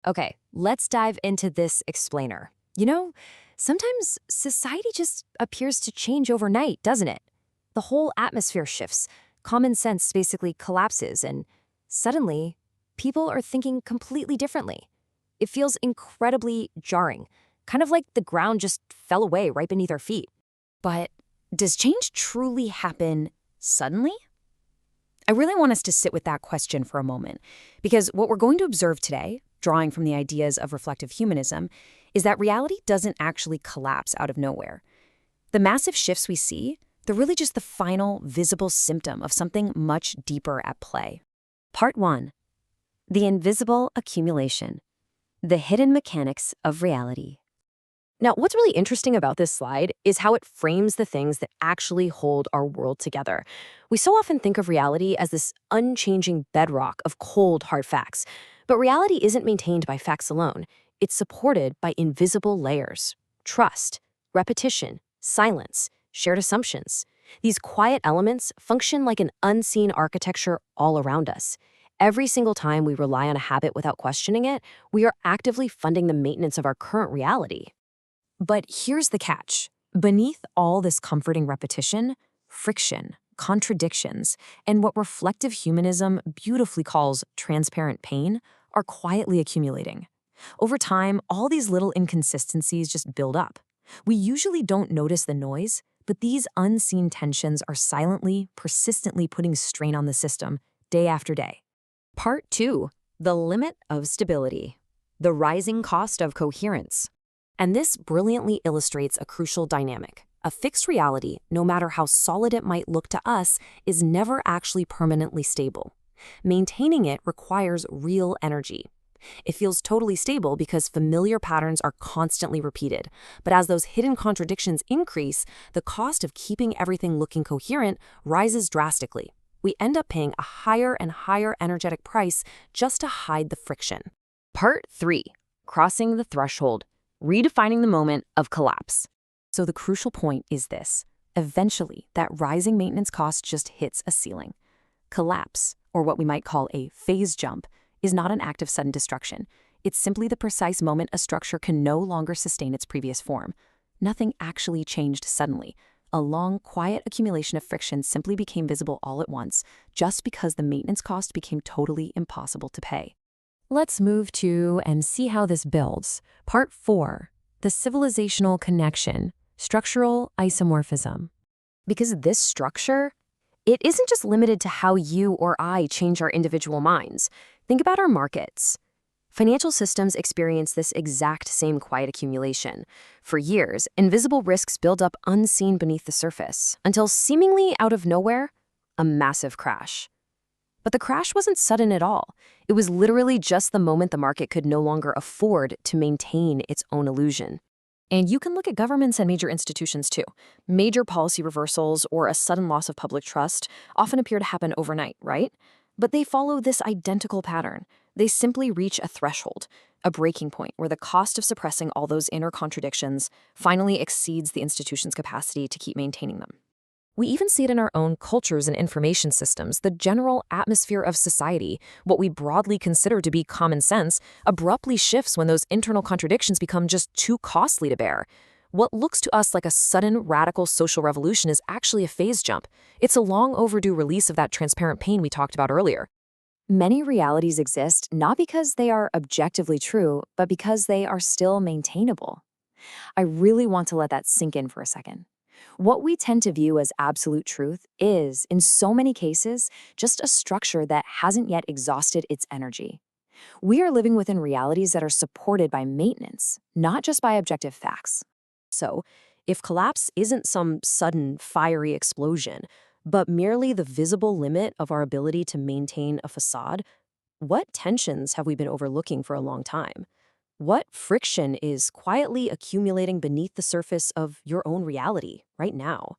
Okay, let's dive into this explainer. Sometimes society just appears to change overnight, doesn't it? The whole atmosphere shifts, common sense basically collapses, and suddenly, people are thinking completely differently. It feels incredibly jarring, kind of like the ground just fell away right beneath our feet. But does change truly happen suddenly? I really want us to sit with that question for a moment, because what we're going to observe today, drawing from the ideas of reflective humanism, is that reality doesn't actually collapse out of nowhere. The massive shifts we see, they're really just the final, visible symptom of something much deeper at play. Part 1. The invisible accumulation. The hidden mechanics of reality. Now, what's really interesting about this slide is how it frames the things that actually hold our world together. We so often think of reality as this unchanging bedrock of cold, hard facts. But reality isn't maintained by facts alone. It's supported by invisible layers: trust, repetition, silence, shared assumptions. These quiet elements function like an unseen architecture all around us. Every single time we rely on a habit without questioning it, we are actively funding the maintenance of our current reality. But here's the catch. Beneath all this comforting repetition, friction, contradictions, and what reflective humanism beautifully calls transparent pain are quietly accumulating. Over time, all these little inconsistencies just build up. We usually don't notice the noise, but these unseen tensions are silently, persistently putting strain on the system day after day. Part 2. The limit of stability. The rising cost of coherence. And this brilliantly illustrates a crucial dynamic. A fixed reality, no matter how solid it might look to us, is never actually permanently stable. Maintaining it requires real energy. It feels totally stable because familiar patterns are constantly repeated. But as those hidden contradictions increase, the cost of keeping everything looking coherent rises drastically. We end up paying a higher and higher energetic price just to hide the friction. Part 3. Crossing the threshold. Redefining the moment of collapse. So the crucial point is this. Eventually, that rising maintenance cost just hits a ceiling. Collapse, or what we might call a phase jump, is not an act of sudden destruction. It's simply the precise moment a structure can no longer sustain its previous form. Nothing actually changed suddenly. A long, quiet accumulation of friction simply became visible all at once, just because the maintenance cost became totally impossible to pay. Let's move to and see how this builds. Part 4. The civilizational connection, structural isomorphism. Because this structure, it isn't just limited to how you or I change our individual minds. Think about our markets. Financial systems experience this exact same quiet accumulation. For years, invisible risks build up unseen beneath the surface, until seemingly out of nowhere, a massive crash. But the crash wasn't sudden at all. It was literally just the moment the market could no longer afford to maintain its own illusion. And you can look at governments and major institutions too. Major policy reversals or a sudden loss of public trust often appear to happen overnight, right? But they follow this identical pattern. They simply reach a threshold, a breaking point where the cost of suppressing all those inner contradictions finally exceeds the institution's capacity to keep maintaining them. We even see it in our own cultures and information systems. The general atmosphere of society, what we broadly consider to be common sense, abruptly shifts when those internal contradictions become just too costly to bear. What looks to us like a sudden, radical social revolution is actually a phase jump. It's a long overdue release of that transparent pain we talked about earlier. Many realities exist not because they are objectively true, but because they are still maintainable. I really want to let that sink in for a second. What we tend to view as absolute truth is, in so many cases, just a structure that hasn't yet exhausted its energy. We are living within realities that are supported by maintenance, not just by objective facts. So, if collapse isn't some sudden, fiery explosion, but merely the visible limit of our ability to maintain a facade, what tensions have we been overlooking for a long time? What friction is quietly accumulating beneath the surface of your own reality right now?